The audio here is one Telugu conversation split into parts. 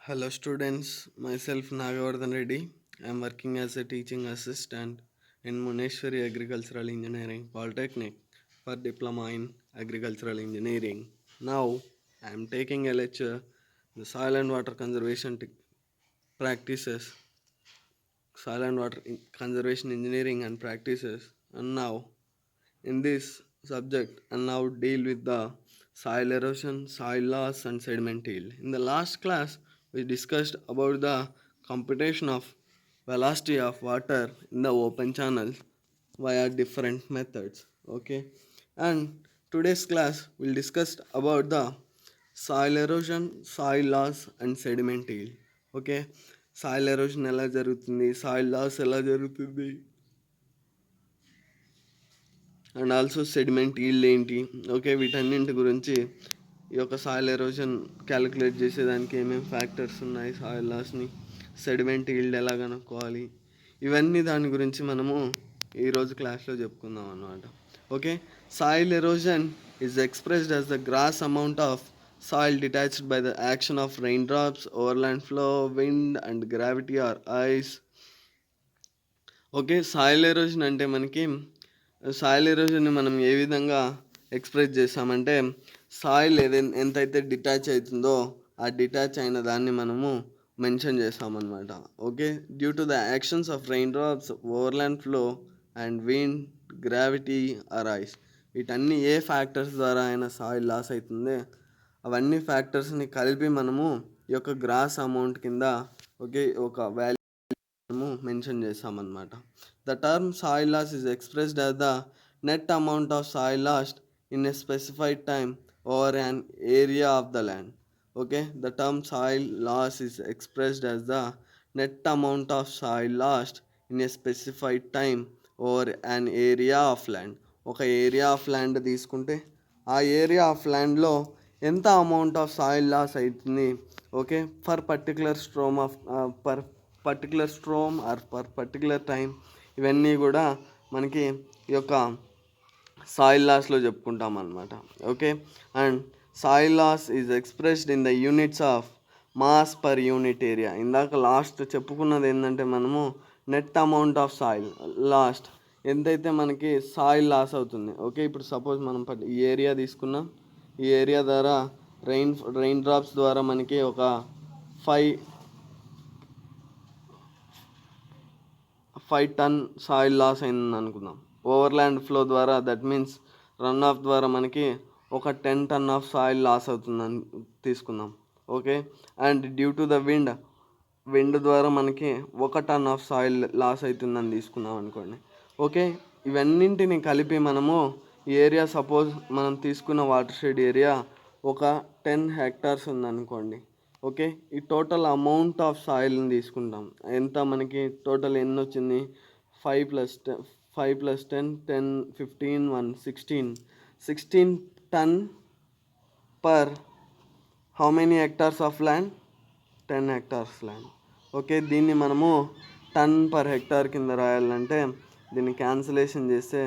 Hello students, myself Nagavardhan Reddy. I am working as a teaching assistant in Muneshwari Agricultural Engineering Polytechnic for Diploma in Agricultural Engineering. Now I am taking a lecture the soil and water conservation practices, soil and water conservation engineering and practices. And now in this subject, I'll now deal with the soil erosion, soil loss, and sediment yield. In the last class, we discussed about the computation of velocity of water in the open channel via different methods. Okay, and today's class will discuss about the soil erosion, soil loss, and sediment yield. Okay, soil erosion ఎలా జరుగుతుంది, soil loss ఎలా జరుగుతుంది, అండ్ ఆల్సో సెడిమెంట్ ఈల్డ్ ఏంటి. ఓకే, వీటన్నింటి గురించి ఈ యొక్క సాయిల్ ఎరోజన్ క్యాలిక్యులేట్ చేసేదానికి ఏమేమి ఫ్యాక్టర్స్ ఉన్నాయి, సాయిల్ లాస్ని, సెడిమెంట్ ఈల్డ్ ఎలా కనుక్కోవాలి, ఇవన్నీ దాని గురించి మనము ఈరోజు క్లాస్లో చెప్పుకుందాం అన్నమాట. Okay, soil erosion is expressed as the gross amount of soil detached by the action of rain drops, overland flow, wind and gravity or ice. Okay, soil erosion అంటే మనకి సాయిల్ ఎరోజన్ని మనం ఏ విధంగా ఎక్స్ప్రెస్ చేస్తామంటే, సాయిల్ ఎంతైతే డిటాచ్ అవుతుందో ఆ డిటాచ్ అయిన దాన్ని మనము మెన్షన్ చేస్తామన్నమాట. Okay, due to the actions of rain drops, overland flow and wind, gravity or ice, వీటన్ని ఏ ఫ్యాక్టర్స్ ద్వారా అయినా సాయిల్ లాస్ అవుతుంది, అవన్నీ ఫ్యాక్టర్స్ని కలిపి మనము ఈ యొక్క గ్రాస్ అమౌంట్ కింద ఓకే ఒక వాల్యూ మెన్షన్ చేస్తామన్నమాట. The term soil loss is expressed as the net amount of soil lost in a specified time over an area of the land. Okay, the term soil loss is expressed as the net amount of soil lost in a specified time over an area of land. ఒక ఏరియా ఆఫ్ ల్యాండ్ తీసుకుంటే ఆ ఏరియా ఆఫ్ ల్యాండ్లో ఎంత అమౌంట్ ఆఫ్ సాయిల్ లాస్ అవుతుంది, okay, for particular storm or particular time, ఇవన్నీ కూడా మనకి ఈ యొక్క సాయిల్ లాస్లో చెప్పుకుంటాం అన్నమాట. Okay, and soil loss is expressed in the units of mass per unit area. ఇందాక లాస్ట్ చెప్పుకున్నది ఏంటంటే మనము net amount of soil lost ఎంతైతే మనకి సాయిల్ లాస్ అవుతుంది. ఓకే, ఇప్పుడు సపోజ్ మనం ఈ ఏరియా తీసుకున్నాం, ఈ ఏరియా ద్వారా రెయిన్ డ్రాప్స్ ద్వారా మనకి ఒక 5 టన్ సాయిల్ లాస్ అయింది అనుకుందాం. ఓవర్లాండ్ ఫ్లో ద్వారా, దట్ మీన్స్ రన్ ఆఫ్ ద్వారా మనకి ఒక 10 టన్ ఆఫ్ సాయిల్ లాస్ అవుతుందని తీసుకుందాం. Okay, and due to the wind ద్వారా మనకి 1 టన్ ఆఫ్ సాయిల్ లాస్ అవుతుందని తీసుకుందాం అనుకోండి. ఓకే, ఇవన్నింటిని కలిపి మనము ఈ ఏరియా, సపోజ్ మనం తీసుకున్న వాటర్ షెడ్ ఏరియా ఒక 10 హెక్టార్స్ ఉందనుకోండి. ఓకే, ఈ టోటల్ అమౌంట్ ఆఫ్ సాయిల్ని తీసుకుంటాం. ఎంత మనకి టోటల్ ఎన్ని వచ్చింది, 5 + 10 10 15 1 16 ton per how many hectares of land, 10 hectares land. Okay, దీన్ని మనము టన్ పర్ హెక్టార్ కింద రాయాలంటే దీన్ని క్యాన్సిలేషన్ చేస్తే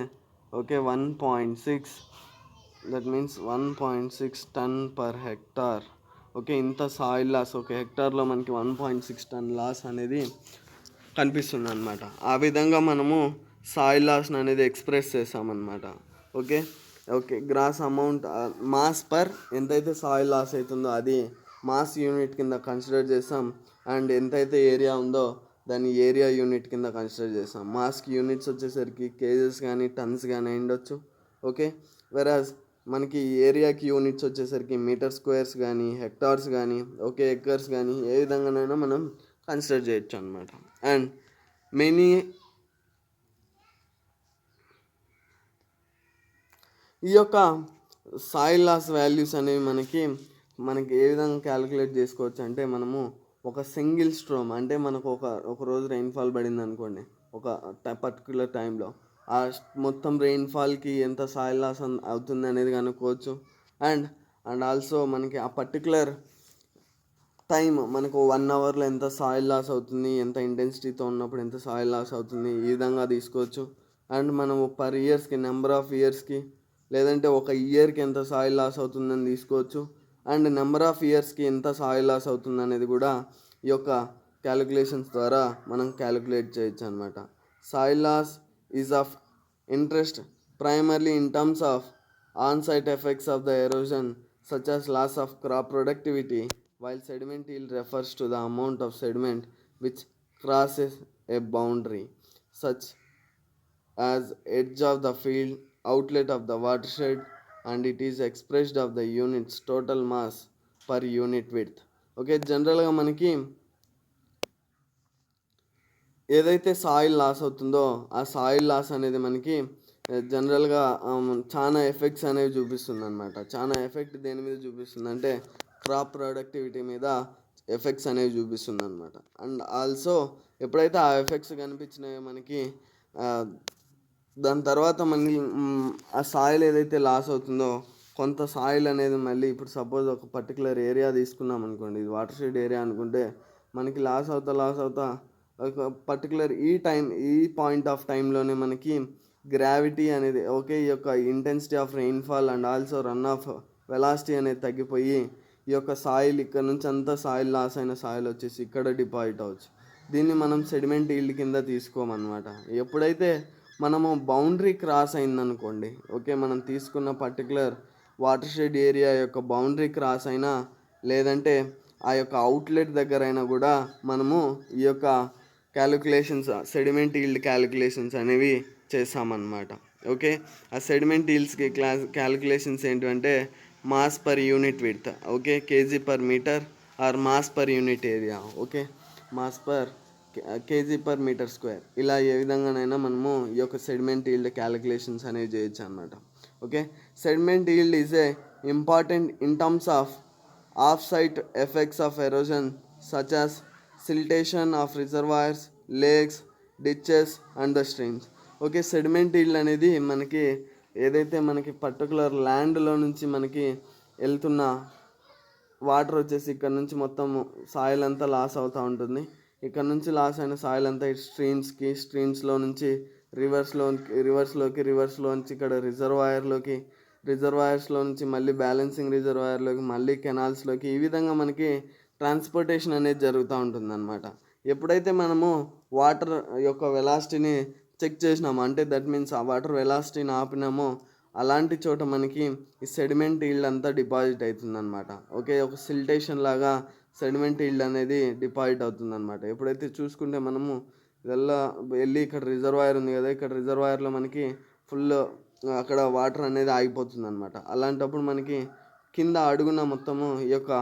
okay 1.6, that means 1.6 ton per hectare. Okay, ఇంత సాయిల్ లాస్ ఒక హెక్టార్లో మనకి 1.6 టన్ లాస్ అనేది కనిపిస్తుంది అనమాట. ఆ విధంగా మనము సాయిల్ లాస్ని అనేది ఎక్స్ప్రెస్ చేస్తామన్నమాట. Okay, gross amount mass per ఎంతైతే సాయిల్ లాస్ అవుతుందో అది మాస్ యూనిట్ కింద కన్సిడర్ చేస్తాం, అండ్ ఎంతైతే ఏరియా ఉందో దాన్ని ఏరియా యూనిట్ కింద కన్సిడర్ చేస్తాం. మాస్కి యూనిట్స్ వచ్చేసరికి కేజెస్ కానీ టన్స్ కానీ ఉండొచ్చు. ఓకే, వెరాజ్ మనకి ఏరియాకి యూనిట్స్ వచ్చేసరికి మీటర్ స్క్వేర్స్ కానీ, హెక్టార్స్ కానీ, ఓకే, ఎకర్స్ కానీ, ఏ విధంగానైనా మనం కన్సిడర్ చేయొచ్చు అనమాట. అండ్ ఈ యొక్క సాయిల్ లాస్ వాల్యూస్ అనేవి మనకి ఏ విధంగా క్యాలిక్యులేట్ చేసుకోవచ్చు అంటే, మనము ఒక సింగిల్ స్ట్రోమ్ అంటే మనకు ఒక రోజు రెయిన్ఫాల్ పడింది అనుకోండి, ఒక పర్టికులర్ టైంలో ఆ మొత్తం రెయిన్ఫాల్కి ఎంత సాయిల్ లాస్ అవుతుంది అనేది కనుక్కోవచ్చు. అండ్ ఆల్సో మనకి ఆ పర్టికులర్ టైం మనకు 1 అవర్లో ఎంత సాయిల్ లాస్ అవుతుంది, ఎంత ఇంటెన్సిటీతో ఉన్నప్పుడు ఎంత సాయిల్ లాస్ అవుతుంది, ఈ విధంగా తీసుకోవచ్చు. అండ్ మనము పర్ ఇయర్స్కి, నెంబర్ ఆఫ్ ఇయర్స్కి, లేదంటే ఒక ఇయర్కి ఎంత సాయిల్ లాస్ అవుతుందని తీసుకోవచ్చు. అండ్ నెంబర్ ఆఫ్ ఇయర్స్కి ఎంత సాయిల్ లాస్ అవుతుంది అనేది కూడా ఈ యొక్క క్యాలిక్యులేషన్స్ ద్వారా మనం క్యాలిక్యులేట్ చేయొచ్చు అనమాట. Soil loss is of interest primarily in terms of on-site effects of the erosion such as loss of crop productivity, while sediment yield refers to the amount of sediment which crosses a boundary such as edge of the field, outlet of the watershed, and it is expressed of the unit's total mass per unit width. Okay, జనరల్గా మనకి ఏదైతే సాయిల్ లాస్ అవుతుందో ఆ సాయిల్ లాస్ అనేది మనకి జనరల్గా చాలా ఎఫెక్ట్స్ అనేవి చూపిస్తుంది అనమాట. చాలా ఎఫెక్ట్ దేని మీద చూపిస్తుంది అంటే క్రాప్ ప్రొడక్టివిటీ మీద ఎఫెక్ట్స్ అనేవి చూపిస్తుంది అనమాట. అండ్ ఆల్సో ఎప్పుడైతే ఆ ఎఫెక్ట్స్ కనిపించినాయో మనకి దాని తర్వాత మనకి ఆ సాయిల్ ఏదైతే లాస్ అవుతుందో కొంత సాయిల్ అనేది మళ్ళీ ఇప్పుడు సపోజ్ ఒక పర్టికులర్ ఏరియా తీసుకున్నాం అనుకోండి, ఇది వాటర్ షెడ్ ఏరియా అనుకుంటే మనకి లాస్ అవుతా ఒక పర్టికులర్ ఈ పాయింట్ ఆఫ్ టైంలోనే మనకి గ్రావిటీ అనేది ఓకే ఈ యొక్క intensity of rainfall and also run of velocity అనేది తగ్గిపోయి ఈ యొక్క సాయిల్ ఇక్కడ నుంచి అంతా సాయిల్ లాస్ అయిన సాయిల్ వచ్చేసి ఇక్కడ డిపాజిట్ అవ్వచ్చు. దీన్ని మనం సెడిమెంట్ ఈల్డ్ కింద తీసుకోమన్నమాట. ఎప్పుడైతే మనము బౌండరీ క్రాస్ అయిందనుకోండి, ఓకే మనం తీసుకున్న పర్టికులర్ వాటర్ షెడ్ ఏరియా యొక్క బౌండరీ క్రాస్ అయినా లేదంటే ఆ యొక్క అవుట్లెట్ దగ్గర అయినా కూడా మనము ఈ యొక్క క్యాలిక్యులేషన్స్ సెడిమెంట్ ఈల్డ్ క్యాలిక్యులేషన్స్ అనేవి చేస్తామన్నమాట. ఓకే, ఆ సెడిమెంట్ ఈల్డ్స్కి క్యాలిక్యులేషన్స్ ఏంటంటే mass per unit width, okay KG per metre or mass per unit area, okay mass per KG per metre square, ఇలా ఏ విధంగానైనా మనము ఈ యొక్క సెడిమెంట్ ఈల్డ్ క్యాలిక్యులేషన్స్ అనేవి చేయొచ్చు అనమాట. Okay, sediment yield is a important in terms of of site effects of erosion such as siltation of reservoirs, lakes, ditches and the streams. Okay, sediment yield అనేది మనకి ఏదైతే మనకి పర్టికులర్ ల్యాండ్లో నుంచి మనకి వెళ్తున్న వాటర్ వచ్చేసి ఇక్కడ నుంచి మొత్తం సాయిల్ అంతా లాస్ అవుతూ ఉంటుంది. ఇక్కడ నుంచి లాస్ అయిన సాయిల్ అంతా స్ట్రీమ్స్లో నుంచి రివర్స్లోంచి ఇక్కడ రిజర్వాయర్స్లో నుంచి మళ్ళీ బ్యాలెన్సింగ్ రిజర్వాయర్లోకి, మళ్ళీ కెనాల్స్లోకి, ఈ విధంగా మనకి ట్రాన్స్పోర్టేషన్ అనేది జరుగుతూ ఉంటుంది అనమాట. ఎప్పుడైతే మనము వాటర్ యొక్క వెలాసిటీని చెక్ చేసినాము అంటే దట్ మీన్స్ ఆ వాటర్ వెలాసిటీని ఆపినామో అలాంటి చోట మనకి ఈ సెడిమెంట్ ఈల్డ్ అంతా డిపాజిట్ అవుతుంది అనమాట. ఓకే, ఒక సిల్టేషన్ లాగా సెడిమెంట్ ఈల్డ్ అనేది డిపాజిట్ అవుతుంది అనమాట. ఎప్పుడైతే చూసుకుంటే మనము ఇదల్లా వెళ్ళి ఇక్కడ రిజర్వాయర్ ఉంది కదా, ఇక్కడ రిజర్వాయర్లో మనకి ఫుల్ అక్కడ వాటర్ అనేది ఆగిపోతుంది అనమాట. అలాంటప్పుడు మనకి కింద అడుగున మొత్తము ఈ యొక్క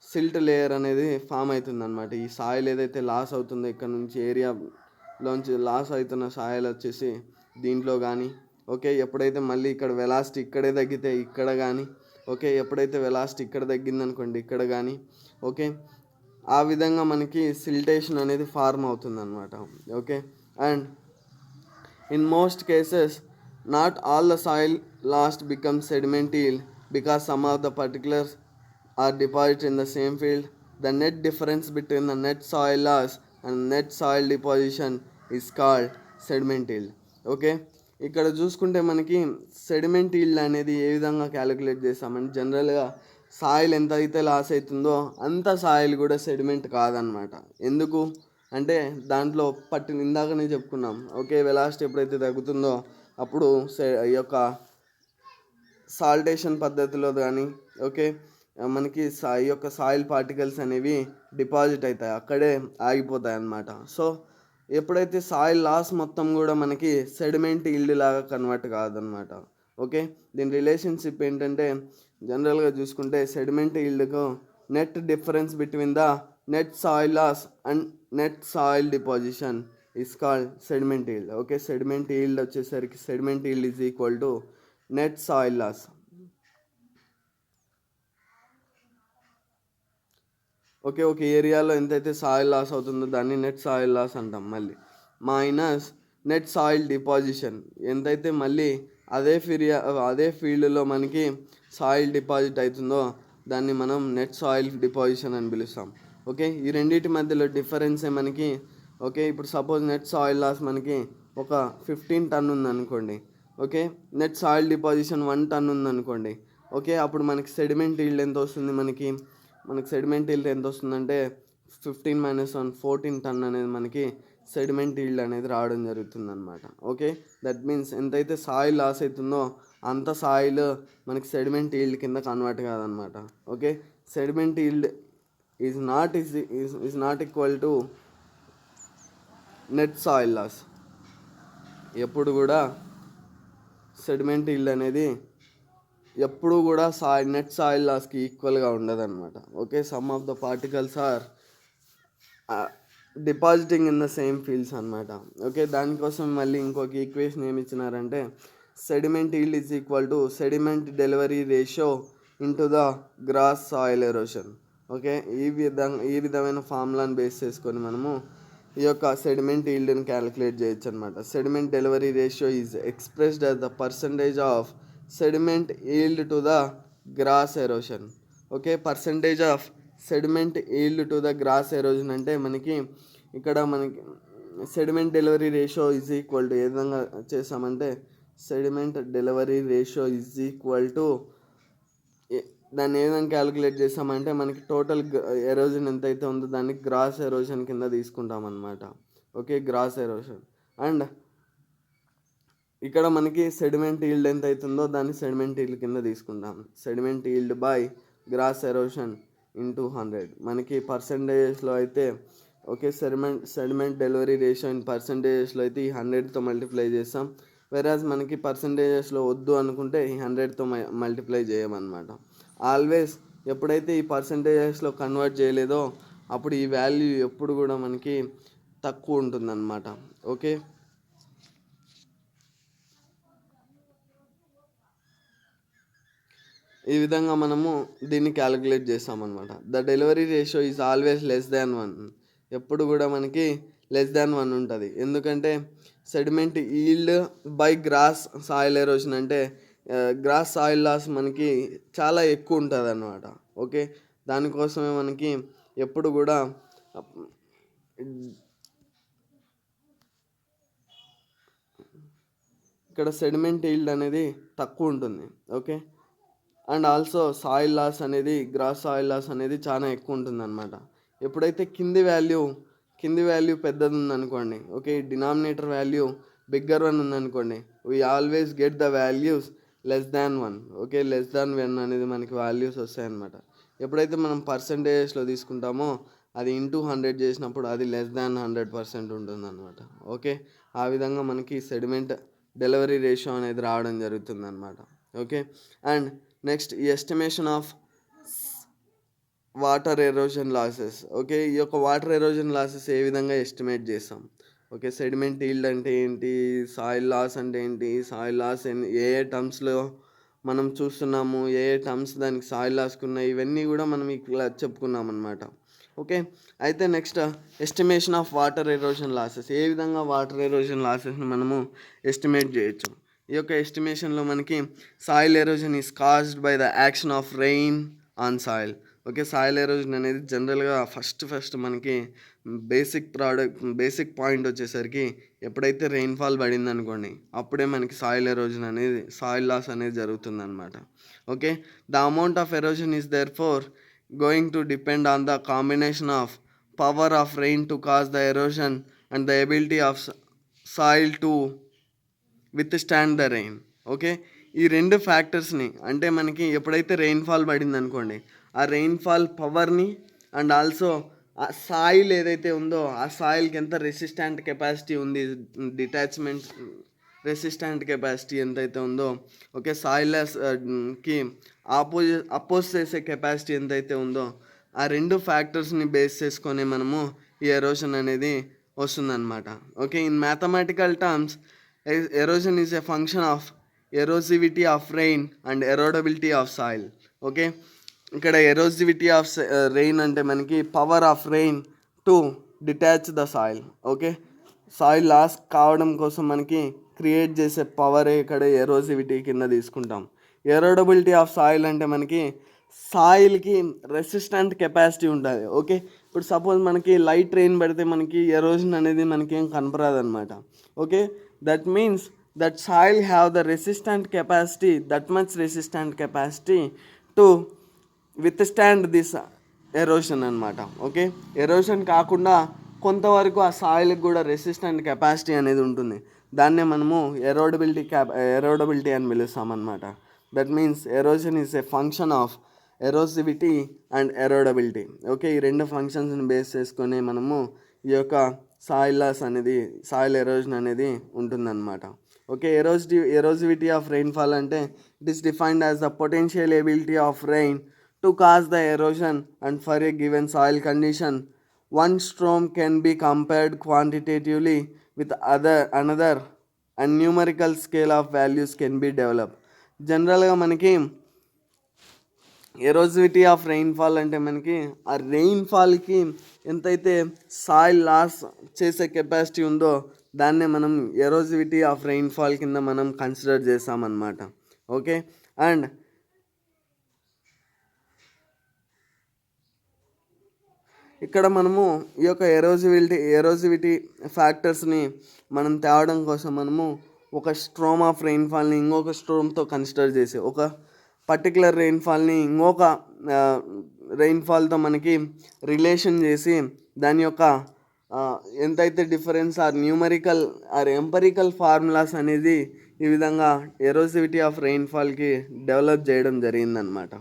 సిల్ట్ లేయర్ అనేది ఫామ్ అవుతుంది అనమాట. ఈ సాయిల్ ఏదైతే లాస్ అవుతుందో ఇక్కడ నుంచి ఏరియాలోంచి లాస్ అవుతున్న సాయిల్ వచ్చేసి దీంట్లో కానీ, ఓకే ఎప్పుడైతే మళ్ళీ ఇక్కడ వెలాసిటీ ఇక్కడే తగ్గితే ఇక్కడ కానీ, ఓకే ఎప్పుడైతే వెలాసిటీ ఇక్కడ తగ్గిందనుకోండి ఇక్కడ కానీ, ఓకే ఆ విధంగా మనకి సిల్టేషన్ అనేది ఫార్మ్ అవుతుంది అనమాట. Okay, and in most cases not all the soil last become sediment yield because some of the particulars are deposited in the same field. The net difference between the net soil loss and net soil deposition is called sediment yield. Okay, ఇక్కడ చూసుకుంటే మనకి సెడిమెంట్ ఈల్డ్ అనేది ఏ విధంగా క్యాలిక్యులేట్ చేస్తామంటే జనరల్గా సాయిల్ ఎంత అయితే లాస్ అవుతుందో అంత సాయిల్ కూడా సెడిమెంట్ కాదనమాట. ఎందుకు అంటే దాంట్లో ఇందాకనే చెప్పుకున్నాం, ఓకే వెలాసిటీ ఎప్పుడైతే తగ్గుతుందో అప్పుడు ఈ యొక్క సాల్టేషన్ పద్ధతిలో కానీ, ఓకే మనకి ఈ యొక్క సాయిల్ పార్టికల్స్ అనేవి డిపాజిట్ అవుతాయి, అక్కడే ఆగిపోతాయి అన్నమాట. సో ఎప్పుడైతే సాయిల్ లాస్ మొత్తం కూడా మనకి సెడిమెంట్ ఈల్డ్ లాగా కన్వర్ట్ కాదనమాట. ఓకే, దీని రిలేషన్షిప్ ఏంటంటే జనరల్గా చూసుకుంటే సెడిమెంట్ ఈల్డ్కు net difference between the net soil loss and net soil deposition is called sediment yield. Okay, sediment yield వచ్చేసరికి sediment yield is equal to net soil loss. Okay, ఒక ఏరియాలో ఎంతైతే సాయిల్ లాస్ అవుతుందో దాన్ని నెట్ సాయిల్ లాస్ అంటాం. మళ్ళీ మైనస్ నెట్ సాయిల్ డిపాజిషన్ ఎంతైతే మళ్ళీ అదే ఫీల్డ్లో మనకి సాయిల్ డిపాజిట్ అవుతుందో దాన్ని మనం నెట్ సాయిల్ డిపాజిషన్ అని పిలుస్తాం. ఓకే, ఈ రెండింటి మధ్యలో డిఫరెన్సే మనకి. ఓకే, ఇప్పుడు సపోజ్ నెట్ సాయిల్ లాస్ మనకి ఒక 15 టన్ ఉందనుకోండి, ఓకే నెట్ సాయిల్ డిపాజిషన్ 1 టన్ ఉందనుకోండి, ఓకే, అప్పుడు మనకి సెడిమెంట్ ఈల్డ్ ఎంత వస్తుంది, మనకి సెడిమెంట్ ఈల్డ్ ఎంత వస్తుందంటే 15 - 1 14 టన్ అనేది మనకి సెడిమెంట్ ఈల్డ్ అనేది రావడం జరుగుతుంది అనమాట. ఓకే, దట్ మీన్స్ ఎంతైతే సాయిల్ లాస్ అవుతుందో అంత సాయిల్ మనకి సెడిమెంట్ ఈల్డ్ కింద కన్వర్ట్ కాదనమాట. Okay, sediment yield is not equal to net soil loss. ఎప్పుడు కూడా సెడిమెంట్ ఈల్డ్ అనేది ఎప్పుడు కూడా నెట్ సాయిల్ లాస్కి ఈక్వల్గా ఉండదన్నమాట. Okay, some of the particles are depositing in the same fields అనమాట. ఓకే, దానికోసం మళ్ళీ ఇంకొక ఈక్వేషన్ ఏమి ఇచ్చినారంటే sediment yield is equal to sediment delivery ratio into the gross soil erosion. Okay, ఈ విధమైన ఫార్ములాని బేస్ చేసుకొని మనము ఈ యొక్క సెడిమెంట్ ఈల్డ్ని క్యాలిక్యులేట్ చేయొచ్చు అనమాట. Sediment delivery ratio is expressed as the percentage of sediment yield to the gross erosion. Okay, percentage of sediment yield to the gross erosion అంటే మనకి ఇక్కడ మనకి sediment delivery ratio is equal to ఏ విధంగా చేసామంటే sediment delivery ratio is equal to దాన్ని ఏ విధంగా క్యాలిక్యులేట్ చేసామంటే మనకి టోటల్ ఎరోజన్ ఎంతైతే ఉందో దాన్ని గ్రాస్ ఎరోజన్ కింద తీసుకుంటాం అన్నమాట. Okay, gross erosion. అండ్ ఇక్కడ మనకి సెడిమెంట్ ఈల్డ్ ఎంత అవుతుందో దాన్ని సెడిమెంట్ ఈల్డ్ కింద తీసుకుంటాం. Sediment yield by gross erosion into 100. మనకి పర్సంటేజెస్లో అయితే okay sediment delivery ratio in పర్సంటేజెస్లో అయితే ఈ 100తో మల్టిప్లై చేస్తాం. వెరాజ్ మనకి పర్సంటేజెస్లో వద్దు అనుకుంటే ఈ 100తో మల్టిప్లై చేయమన్నమాట. ఆల్వేస్ ఎప్పుడైతే ఈ పర్సంటేజెస్లో కన్వర్ట్ చేయలేదో అప్పుడు ఈ వాల్యూ ఎప్పుడు కూడా మనకి తక్కువ ఉంటుందన్నమాట. ఓకే, ఈ విధంగా మనము దీన్ని క్యాలిక్యులేట్ చేస్తామన్నమాట. The delivery ratio is always less than 1. ఎప్పుడు కూడా మనకి లెస్ దాన్ 1 ఉంటుంది. ఎందుకంటే sediment yield by gross soil erosion అంటే గ్రాస్ సాయిల్ లాస్ మనకి చాలా ఎక్కువ ఉంటుంది అన్నమాట. ఓకే, దానికోసమే మనకి ఎప్పుడు కూడా ఇక్కడ సెడిమెంట్ ఈల్డ్ అనేది తక్కువ ఉంటుంది. Okay, and also soil loss అనేది గ్రాస్ సాయిల్ లాస్ అనేది చాలా ఎక్కువ ఉంటుంది అనమాట. ఎప్పుడైతే కింది వాల్యూ పెద్దది ఉందనుకోండి, ఓకే, డినామినేటర్ వాల్యూ బిగ్గర్ 1 ఉందనుకోండి, we always get the values less than 1. Okay, less than 1 అనేది మనకి వాల్యూస్ వస్తాయన్నమాట. ఎప్పుడైతే మనం పర్సంటేజెస్లో తీసుకుంటామో అది ఇంటూ 100 చేసినప్పుడు అది లెస్ దాన్ 100% ఉంటుంది అనమాట. ఓకే, ఆ విధంగా మనకి సెడిమెంట్ డెలివరీ రేషియో అనేది రావడం జరుగుతుంది అనమాట. ఓకే, అండ్ నెక్స్ట్ ఈ estimation of water erosion losses. Okay, ఈ యొక్క వాటర్ ఎరోజన్ లాసెస్ ఏ విధంగా ఎస్టిమేట్ చేస్తాం. ఓకే, సెడిమెంట్ ఈల్డ్ అంటే ఏంటి, సాయిల్ లాస్ అంటే ఏంటి, సాయిల్ లాస్ ఏ టర్మ్స్లో మనం చూస్తున్నాము, ఏ టర్మ్స్ దానికి సాయిల్ లాస్కి ఉన్నాయి, ఇవన్నీ కూడా మనం ఇక్కడ చెప్పుకున్నాం అనమాట. ఓకే, అయితే next estimation of water erosion losses. ఏ విధంగా వాటర్ ఎరోజన్ లాసెస్ని మనము ఎస్టిమేట్ చేయొచ్చు. ఈ యొక్క ఎస్టిమేషన్లో మనకి soil erosion is caused by the action of rain on soil. Okay, soil erosion అనేది జనరల్గా ఫస్ట్ మనకి బేసిక్ పాయింట్ వచ్చేసరికి ఎప్పుడైతే రెయిన్ఫాల్ పడింది అనుకోండి అప్పుడే మనకి సాయిల్ లాస్ అనేది జరుగుతుందన్నమాట. Okay, the amount of erosion is therefore going to depend on the combination of power of rain to cause the erosion and the ability of soil to withstand the rain. Okay, ఈ రెండు ఫ్యాక్టర్స్ని అంటే మనకి ఎప్పుడైతే రెయిన్ఫాల్ పడింది అనుకోండి ఆ రెయిన్ఫాల్ పవర్ని అండ్ ఆల్సో ఆ సాయిల్ ఏదైతే ఉందో ఆ సాయిల్కి ఎంత రెసిస్టెంట్ కెపాసిటీ ఉంది, డిటాచ్మెంట్ రెసిస్టెంట్ కెపాసిటీ ఎంతైతే ఉందో, ఓకే, సాయిల్కి అపోజ్ చేసే కెపాసిటీ ఎంతైతే ఉందో ఆ రెండు ఫ్యాక్టర్స్ని బేస్ చేసుకొని మనము ఈ ఎరోషన్ అనేది వస్తుందన్నమాట. Okay, in mathematical terms erosion is a function of erosivity of rain and erodibility of soil. Okay, ఇక్కడ ఎరోసివిటీ ఆఫ్ రెయిన్ అంటే మనకి power of rain to detach the soil. Okay, soil loss కావడం కోసం మనకి క్రియేట్ చేసే పవర్ ఇక్కడ ఎరోసివిటీ కింద తీసుకుంటాం. ఎరోడబిలిటీ ఆఫ్ సాయిల్ అంటే మనకి సాయిల్కి రెసిస్టెంట్ కెపాసిటీ ఉంటుంది. ఓకే, ఇప్పుడు సపోజ్ మనకి లైట్ రెయిన్ పడితే మనకి ఎరోజన్ అనేది మనకి ఏం కనపరాదు అనమాట. Okay, that means that soil have the resistant capacity, that much resistant capacity to withstand this erosion అనమాట. ఓకే, ఎరోషన్ కాకుండా కొంతవరకు ఆ సాయిల్కి కూడా రెసిస్టెంట్ కెపాసిటీ అనేది ఉంటుంది. దాన్నే మనము ఎరోడబిలిటీ అని పిలుస్తాం అనమాట. That means erosion is a function of erosivity and erodibility. Okay, ఈ రెండు ఫంక్షన్స్ని బేస్ చేసుకొని మనము ఈ యొక్క సాయిల్ లాస్ అనేది, సాయిల్ ఎరోజన్ అనేది ఉంటుందన్నమాట. ఓకే, ఎరోసివిటీ ఆఫ్ రెయిన్ఫాల్ అంటే it is defined as the potential ability of rain to cause the erosion, and for a given soil condition one storm can be compared quantitatively with another and numerical scale of values can be developed. జనరల్గా మనకి ఎరోసివిటీ ఆఫ్ రెయిన్ఫాల్ అంటే మనకి ఆ రెయిన్ఫాల్కి ఎంతైతే సాయిల్ లాస్ చేసే కెపాసిటీ ఉందో దాన్నే మనం ఎరోసివిటీ ఆఫ్ రెయిన్ఫాల్ కింద మనం కన్సిడర్ చేస్తామన్నమాట. ఓకే, అండ్ ఇక్కడ మనము ఈ యొక్క ఎరోసివిటీ ఫ్యాక్టర్స్ని మనం తేవడం కోసం మనము ఒక స్ట్రోమ్ ఆఫ్ రెయిన్ఫాల్ని ఇంకొక స్ట్రోమ్తో కన్సిడర్ చేసి, ఒక పర్టికులర్ రెయిన్ఫాల్ని ఇంకొక రెయిన్ఫాల్తో మనకి రిలేషన్ చేసి దాని యొక్క ఎంతైతే difference or numerical or empirical formulas అనేది ఈ విధంగా ఎరోసివిటీ ఆఫ్ రెయిన్ఫాల్కి డెవలప్ చేయడం జరిగిందనమాట.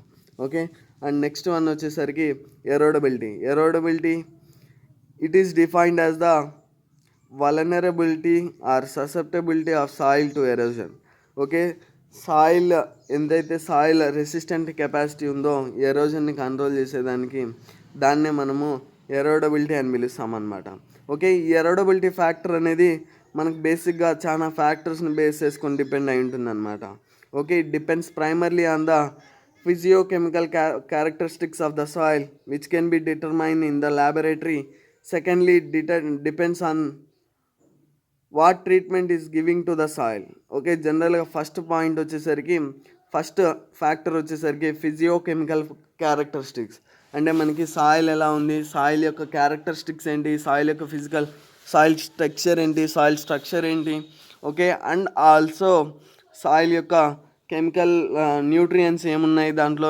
ఓకే, అండ్ నెక్స్ట్ వన్ వచ్చేసరికి erodibility it is defined as the vulnerability or susceptibility of soil to erosion. Okay, soil ఎంతైతే సాయిల్ రెసిస్టెంట్ కెపాసిటీ ఉందో ఎరోజన్ని కంట్రోల్ చేసేదానికి దాన్నే మనము ఎరోడబిలిటీ అని పిలుస్తామన్నమాట. ఓకే, ఈ ఎరోడబిలిటీ ఫ్యాక్టర్ అనేది మనకు బేసిక్గా చాలా ఫ్యాక్టర్స్ని బేస్ చేసుకొని డిపెండ్ అయి ఉంటుందన్నమాట. Okay, it depends primarily on the physiochemical characteristics of the soil which can be determined in the laboratory. Secondly, it depends on what treatment is giving to the soil. Okay, జనరల్గా ఫస్ట్ పాయింట్ వచ్చేసరికి, ఫస్ట్ ఫ్యాక్టర్ వచ్చేసరికి ఫిజియోకెమికల్ క్యారెక్టరిస్టిక్స్. అంటే మనకి సాయిల్ ఎలా ఉంది, సాయిల్ యొక్క క్యారెక్టరిస్టిక్స్ ఏంటి, సాయిల్ యొక్క సాయిల్ టెక్స్చర్ ఏంటి, సాయిల్ స్ట్రక్చర్ ఏంటి. ఓకే, అండ్ ఆల్సో సాయిల్ యొక్క కెమికల్ న్యూట్రియంట్స్ ఏమున్నాయి, దాంట్లో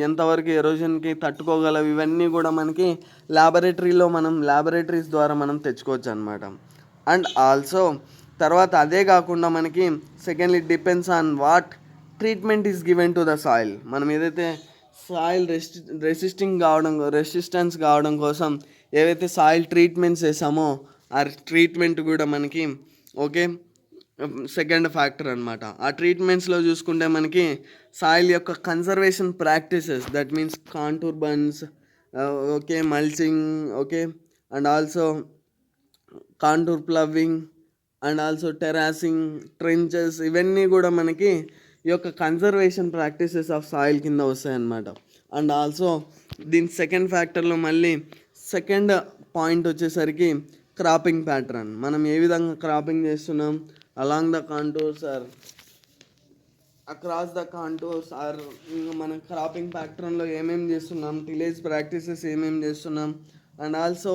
ఎంతవరకు ఎరోజన్కి తట్టుకోగలవు, ఇవన్నీ కూడా మనకి ల్యాబొరేటరీస్ ద్వారా మనం తెచ్చుకోవచ్చు అనమాట. అండ్ ఆల్సో తర్వాత అదే కాకుండా మనకి secondly depends on what treatment is given to the soil. మనం ఏదైతే సాయిల్ రెసిస్టెన్స్ కావడం కోసం ఏవైతే సాయిల్ ట్రీట్మెంట్స్ వేసామో ఆ ట్రీట్మెంట్ కూడా మనకి ఓకే సెకండ్ ఫ్యాక్టర్ అనమాట. ఆ ట్రీట్మెంట్స్లో చూసుకుంటే మనకి సాయిల్ యొక్క conservation practices, that means contour bunds, okay, mulching, okay, and also contour ploughing, and also terracing, trenches, ఇవన్నీ కూడా మనకి ఈ యొక్క కన్జర్వేషన్ ప్రాక్టీసెస్ ఆఫ్ సాయిల్ కింద వస్తాయన్నమాట. అండ్ ఆల్సో దీని సెకండ్ ఫ్యాక్టర్లో మళ్ళీ సెకండ్ పాయింట్ వచ్చేసరికి క్రాపింగ్ ప్యాటర్న్. మనం ఏ విధంగా క్రాపింగ్ చేస్తున్నాం, along the contours or across the contours or మనం క్రాపింగ్ ప్యాటర్న్లో ఏమేమి చేస్తున్నాం, టిలేజ్ ప్రాక్టీసెస్ ఏమేమి చేస్తున్నాం, అండ్ ఆల్సో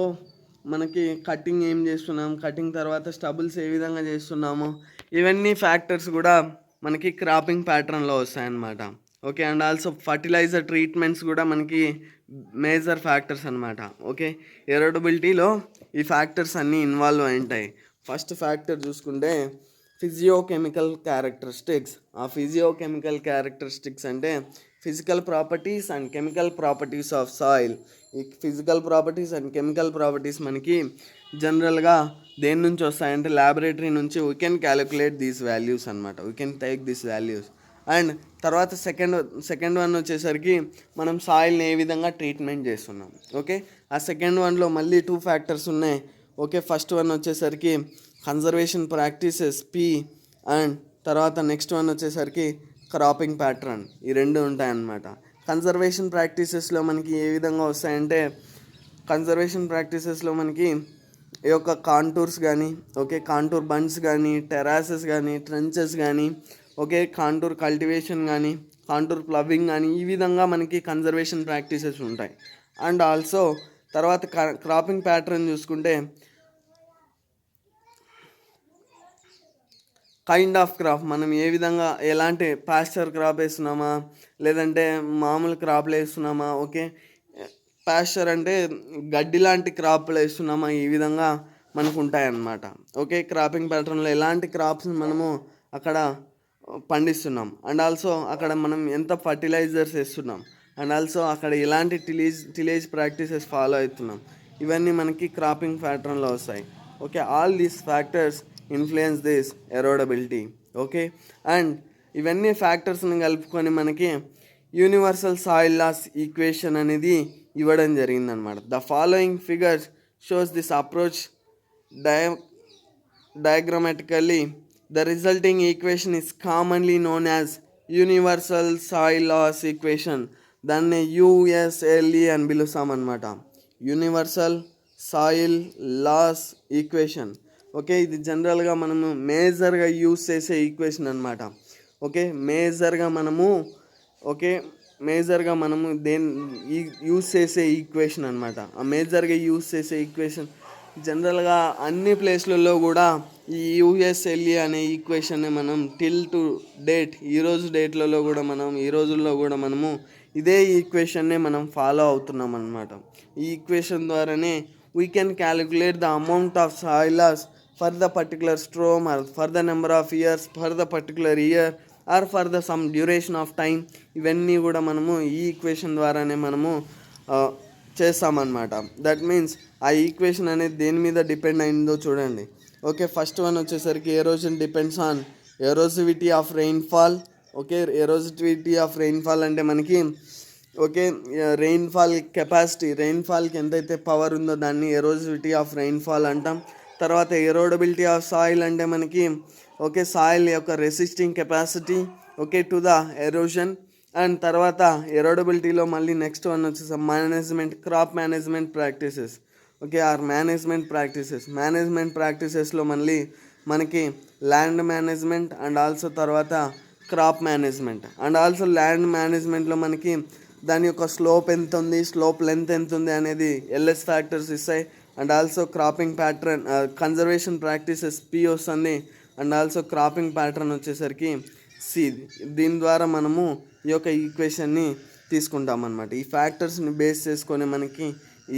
మనకి కటింగ్ ఏం చేస్తున్నాం, కటింగ్ తర్వాత స్టబుల్స్ ఏ విధంగా చేస్తున్నామో ఇవన్నీ ఫ్యాక్టర్స్ కూడా మనకి క్రాపింగ్ ప్యాటర్న్లో వస్తాయన్నమాట. Okay, and also fertiliser treatments కూడా మనకి మేజర్ ఫ్యాక్టర్స్ అనమాట. ఓకే, ఎరోడబిలిటీలో ఈ ఫ్యాక్టర్స్ అన్నీ ఇన్వాల్వ్ అయి ఉంటాయి. ఫస్ట్ ఫ్యాక్టర్ చూసుకుంటే ఫిజియోకెమికల్ క్యారెక్టరిస్టిక్స్. ఆ ఫిజియోకెమికల్ క్యారెక్టరిస్టిక్స్ అంటే physical properties and chemical properties of soil. ఈ physical properties and chemical properties మనకి జనరల్గా దేని నుంచి వస్తాయంటే ల్యాబొరేటరీ నుంచి we can calculate these values అనమాట, we can take these values. And తర్వాత సెకండ్ వన్ వచ్చేసరికి మనం సాయిల్ని ఏ విధంగా ట్రీట్మెంట్ చేస్తున్నాం. ఓకే, ఆ సెకండ్ వన్లో మళ్ళీ 2 ఫ్యాక్టర్స్ ఉన్నాయి. ఓకే, ఫస్ట్ వన్ వచ్చేసరికి కన్జర్వేషన్ ప్రాక్టీసెస్ పి, అండ్ తర్వాత నెక్స్ట్ వన్ వచ్చేసరికి క్రాపింగ్ ప్యాటర్న్. ఈ రెండు ఉంటాయన్నమాట. కన్జర్వేషన్ ప్రాక్టీసెస్లో మనకి ఏ విధంగా వస్తాయంటే, కన్జర్వేషన్ ప్రాక్టీసెస్లో మనకి ఈ యొక్క కాంటూర్స్ కానీ, ఓకే, కాంటూర్ బండ్స్ కానీ, టెరాసెస్ కానీ, ట్రెంచెస్ కానీ, ఓకే, కాంటూర్ కల్టివేషన్ కానీ, కాంటూర్ ప్లవ్వింగ్ కానీ, ఈ విధంగా మనకి కన్జర్వేషన్ ప్రాక్టీసెస్ ఉంటాయి. అండ్ ఆల్సో తర్వాత క్రాపింగ్ ప్యాటర్న్ చూసుకుంటే కైండ్ ఆఫ్ క్రాప్ మనం ఏ విధంగా ఎలాంటి పాస్చర్ క్రాప్ వేస్తున్నామా లేదంటే మామూలు క్రాప్లు వేస్తున్నామా, ఓకే పాస్చర్ అంటే గడ్డి లాంటి క్రాప్లు వేస్తున్నామా, ఈ విధంగా మనకు ఉంటాయన్నమాట. ఓకే, క్రాపింగ్ ప్యాటర్న్లో ఎలాంటి క్రాప్స్ మనము అక్కడ పండిస్తున్నాం, అండ్ ఆల్సో అక్కడ మనం ఎంత ఫర్టిలైజర్స్ వేస్తున్నాం, అండ్ ఆల్సో అక్కడ ఎలాంటి టిలేజ్ ప్రాక్టీసెస్ ఫాలో అవుతున్నాం, ఇవన్నీ మనకి క్రాపింగ్ ప్యాటర్న్లో వస్తాయి. Okay, all these factors influence this erodibility. Okay, and ఇవన్నీ ఫ్యాక్టర్స్ని కలుపుకొని మనకి యూనివర్సల్ సాయిల్ లాస్ ఈక్వేషన్ అనేది ఇవ్వడం జరిగిందనమాట. The following figures shows this approach diagrammatically. The resulting equation is commonly known as universal soil loss equation. దాన్ని USLE అని పిలుస్తాం అనమాట, universal soil loss equation. Okay, ఇది జనరల్గా మనము మేజర్గా యూస్ చేసే ఈక్వేషన్ అనమాట. ఓకే, మేజర్గా మనము యూస్ చేసే ఈక్వేషన్ అనమాట. ఆ మేజర్గా యూస్ చేసే ఈక్వేషన్ జనరల్గా అన్ని ప్లేస్లలో కూడా ఈ యూఎస్ఎల్ఈ అనే ఈక్వేషన్ని మనం టిల్ టు డేట్ ఈ రోజుల్లో కూడా మనము ఇదే ఈక్వేషన్నే మనం ఫాలో అవుతున్నాం అనమాట. ఈ ఈక్వేషన్ ద్వారానే we can calculate the amount of soil loss for the particular storm or for the number of years for the particular year or for the some duration of time. ఇవన్నీ కూడా మనము ఈ ఈక్వేషన్ ద్వారానే మనము చేస్తామన్నమాట. దట్ మీన్స్ ఆ ఈక్వేషన్ అనేది దేని మీద డిపెండ్ అయిందో చూడండి. ఓకే, ఫస్ట్ వన్ వచ్చేసరికి erosion depends on erosivity of rainfall. Okay, erosivity of rainfall అంటే మనకి ఓకే రెయిన్ఫాల్ కెపాసిటీ, రెయిన్ఫాల్కి ఎంతైతే పవర్ ఉందో దాన్ని ఎరోసివిటీ ఆఫ్ రెయిన్ఫాల్ అంటాం. తర్వాత ఎరోడబిలిటీ ఆఫ్ సాయిల్ అంటే మనకి ఓకే సాయిల్ యొక్క resisting capacity okay to the erosion. And తర్వాత ఎరోడబిలిటీలో మళ్ళీ నెక్స్ట్ వన్ వచ్చేసి crop management practices. Okay, or management ప్రాక్టీసెస్లో మళ్ళీ మనకి ల్యాండ్ మేనేజ్మెంట్ అండ్ ఆల్సో తర్వాత crop management. And also land మేనేజ్మెంట్లో మనకి దాని యొక్క స్లోప్ ఎంత ఉంది, స్లోప్ లెంత్ ఎంత ఉంది అనేది ఎల్ఎస్ ఫ్యాక్టర్స్ ఇస్తాయి. And also cropping pattern conservation practices P వస్తుంది. అండ్ ఆల్సో క్రాపింగ్ ప్యాటర్న్ వచ్చేసరికి సి. దీని ద్వారా మనము ఈ యొక్క ఈక్వేషన్ని తీసుకుంటామన్నమాట. ఈ ఫ్యాక్టర్స్ని బేస్ చేసుకొని మనకి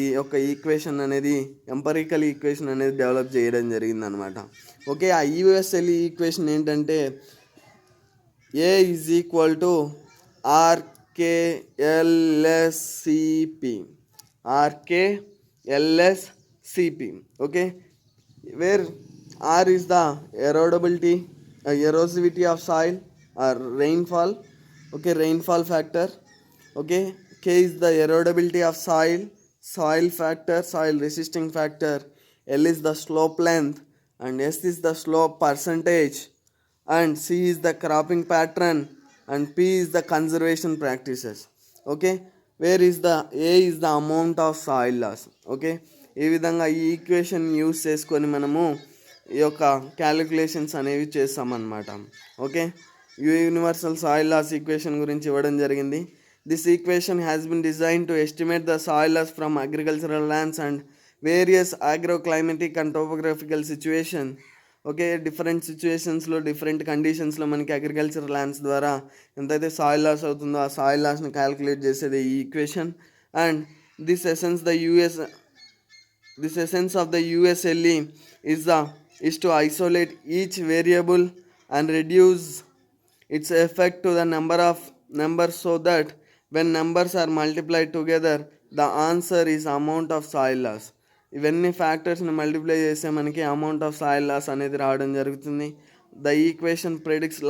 ఈ యొక్క ఈక్వేషన్ అనేది ఎంపరికల్ ఈక్వేషన్ అనేది డెవలప్ చేయడం జరిగిందనమాట. ఓకే, ఆ యూఎస్ఎల్ఈ ఈక్వేషన్ ఏంటంటే A is equal to RKLSCP. Okay, where R is the erosivity of soil or rainfall. Okay, rainfall factor. Okay, K is the erodability of soil factor, soil resisting factor. L is the slope length and S is the slope percentage and C is the cropping pattern and P is the conservation practices. Okay, where is the A is the amount of soil loss. Okay, ఈ విధంగా ఈ ఈక్వేషన్ యూస్ చేసుకొని మనము ఈ యొక్క క్యాలిక్యులేషన్స్ అనేవి చేస్తామన్నమాట. Okay, universal soil loss equation గురించి ఇవ్వడం జరిగింది. This equation has been design to estimate the soil loss from agricultural lands and various agroclimatic and topographical situation. Okay, different సిచ్యువేషన్స్లో డిఫరెంట్ కండిషన్స్లో మనకి అగ్రికల్చరల్ ల్యాండ్స్ ద్వారా ఎంతైతే సాయిల్ లాస్ అవుతుందో ఆ సాయిల్ లాస్ని క్యాలిక్యులేట్ చేసేది ఈ equation. And this essence of the USLE is to isolate each variable and reduce its effect to the numbers so that when numbers are multiplied together the answer is amount of soil loss. ఇవన్నీ ఫ్యాక్టర్స్ని మల్టిప్లై చేస్తే మనకి అమౌంట్ ఆఫ్ సాయిల్ లాస్ అనేది రావడం జరుగుతుంది. The equation predicts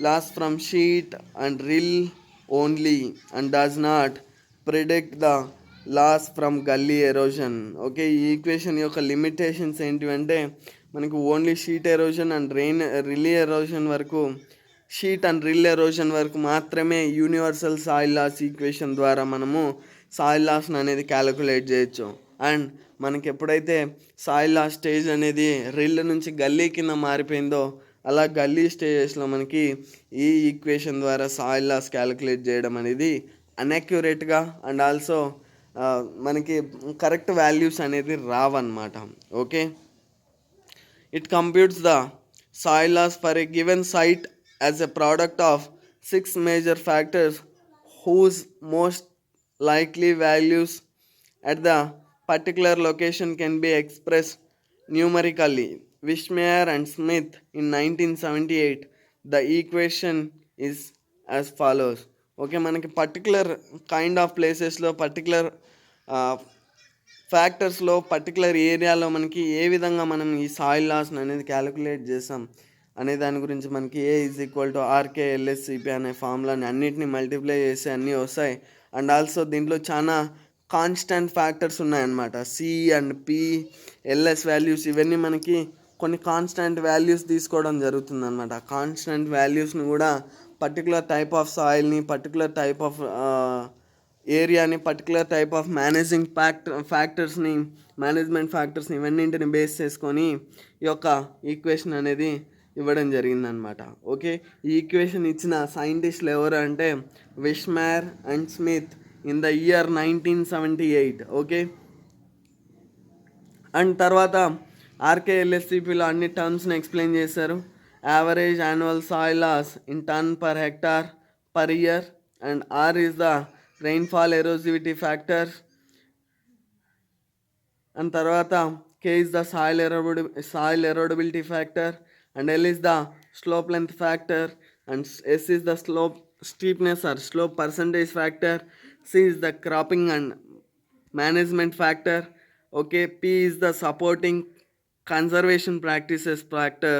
loss from sheet and rill only and does not predict the loss from gully erosion. Okay, ఈ ఈక్వేషన్ యొక్క లిమిటేషన్స్ ఏంటివంటే మనకు only sheet erosion and rill erosion వరకు మాత్రమే యూనివర్సల్ సాయిల్ లాస్ ఈక్వేషన్ ద్వారా మనము సాయిల్ లాస్ని అనేది క్యాలిక్యులేట్ చేయొచ్చు. అండ్ మనకి ఎప్పుడైతే సాయిల్ లాస్ స్టేజ్ అనేది రిల్ నుంచి గల్లీ కింద మారిపోయిందో అలా గల్లీ స్టేజెస్లో మనకి ఈ ఈక్వేషన్ ద్వారా సాయిల్ లాస్ క్యాలిక్యులేట్ చేయడం అనేది అన్అక్యురేట్గా అండ్ ఆల్సో మనకి కరెక్ట్ వాల్యూస్ అనేది రావన్నమాట. Okay, it computes the soil loss for a given site as a product of 6 major factors whose most likely values at the particular location can be expressed numerically. Wishmeyer and Smith in 1978. The equation is as follows. Okay, మనకి పర్టికులర్ కైండ్ ఆఫ్ ప్లేసెస్లో పర్టికులర్ ఫ్యాక్టర్స్లో పర్టికులర్ ఏరియాలో మనకి ఏ విధంగా మనం ఈ సాయిల్ లాస్ని అనేది క్యాలిక్యులేట్ చేస్తాం అనే దాని గురించి మనకి ఏ ఈజ్ ఈక్వల్ టు ఆర్కే ఎల్ఎస్సిపి అనే ఫార్ములాని అన్నిటిని మల్టిప్లై చేసి అన్నీ వస్తాయి. అండ్ ఆల్సో దీంట్లో చాలా కాన్స్టెంట్ ఫ్యాక్టర్స్ ఉన్నాయన్నమాట. C and P, LS values ఇవన్నీ మనకి కొన్ని కాన్స్టెంట్ వాల్యూస్ తీసుకోవడం జరుగుతుందన్నమాట. కాన్స్టెంట్ వాల్యూస్ని కూడా పర్టికులర్ టైప్ ఆఫ్ సాయిల్ని, పర్టికులర్ టైప్ ఆఫ్ ఏరియాని, పర్టికులర్ టైప్ ఆఫ్ ఫ్యాక్టర్స్ని, మేనేజ్మెంట్ ఫ్యాక్టర్స్ని ఇవన్నింటిని బేస్ చేసుకొని ఈ యొక్క ఈక్వేషన్ అనేది ఇవ్వడం జరిగిందనమాట. ఓకే, ఈ ఈక్వేషన్ ఇచ్చిన సైంటిస్టులు ఎవరు అంటే Wischmeier and Smith in the year 1978. Okay, and తర్వాత ఆర్కేఎల్ఎస్సిపిలో అన్ని టర్మ్స్ని ఎక్స్ప్లెయిన్ చేశారు. Average annual soil loss in ton per hectare per year, and R is the rainfall erosivity factor, and తర్వాత K is the soil erodibility factor, and L is the slope length factor, and S is the slope steepness or slope percentage factor, C is the cropping and management factor. Okay, P is the supporting conservation practices factor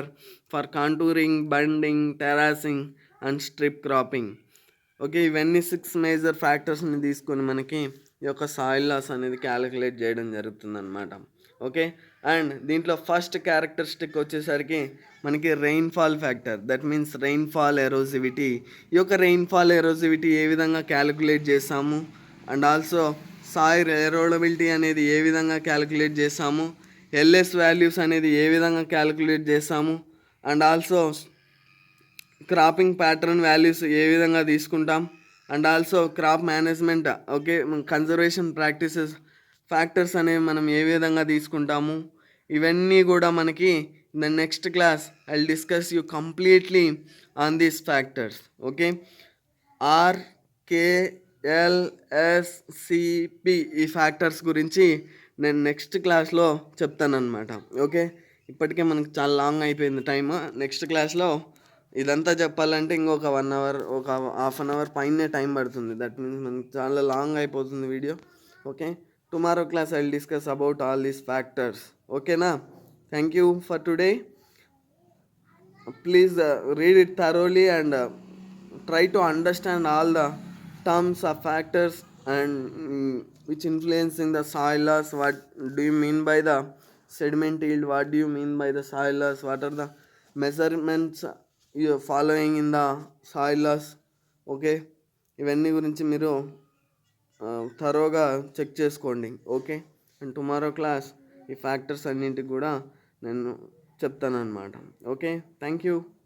for contouring, bunding, terracing and strip cropping. Okay, ఇవన్నీ 6 మేజర్ ఫ్యాక్టర్స్ని తీసుకొని మనకి ఈ యొక్క సాయిల్ లాస్ అనేది క్యాలిక్యులేట్ చేయడం జరుగుతుందన్నమాట. ఓకే, అండ్ దీంట్లో ఫస్ట్ క్యారెక్టరిస్టిక్ వచ్చేసరికి మనకి rainfall factor, that means rainfall erosivity. ఈ యొక్క రెయిన్ఫాల్ ఎరోసివిటీ ఏ విధంగా క్యాలిక్యులేట్ చేస్తాము, అండ్ ఆల్సో సాయిల్ ఎరోడబిలిటీ అనేది ఏ విధంగా క్యాలిక్యులేట్ చేస్తాము, ఎల్ఎస్ వాల్యూస్ అనేది ఏ విధంగా క్యాలిక్యులేట్ చేస్తాము, and also cropping pattern values ఏ విధంగా తీసుకుంటాం, and also crop management, okay, conservation practices factors అనేవి మనం ఏ విధంగా తీసుకుంటాము, ఇవన్నీ కూడా మనకి the next class I will discuss you completely on these factors. Okay, RKLSCP ఈ ఫ్యాక్టర్స్ గురించి నేను నెక్స్ట్ క్లాస్లో చెప్తానన్నమాట. ఓకే, ఇప్పటికే మనకు చాలా లాంగ్ అయిపోయింది టైమ్. నెక్స్ట్ క్లాస్లో ఇదంతా చెప్పాలంటే ఇంకొక 1 అవర్, ఒక హాఫ్ అన్ అవర్ పైనే టైం పడుతుంది. దట్ మీన్స్ మనకి చాలా లాంగ్ అయిపోతుంది video. Okay, tomorrow class I will discuss about all these factors. ఓకేనా, thank you for today. Please read it thoroughly and try to understand all the terms of factors and which influencing the soil loss. What do you mean by the sediment yield? What do you mean by the soil loss? What are the measurements you are following in the soil loss? Okay, ఇవన్నీ గురించి మీరు థరోగా చెక్ చేసుకోండి. ఓకే, అండ్ టుమారో క్లాస్ ఈ ఫ్యాక్టర్స్ అన్నింటికి కూడా నేను చెప్తాను అనమాట. Okay, thank you.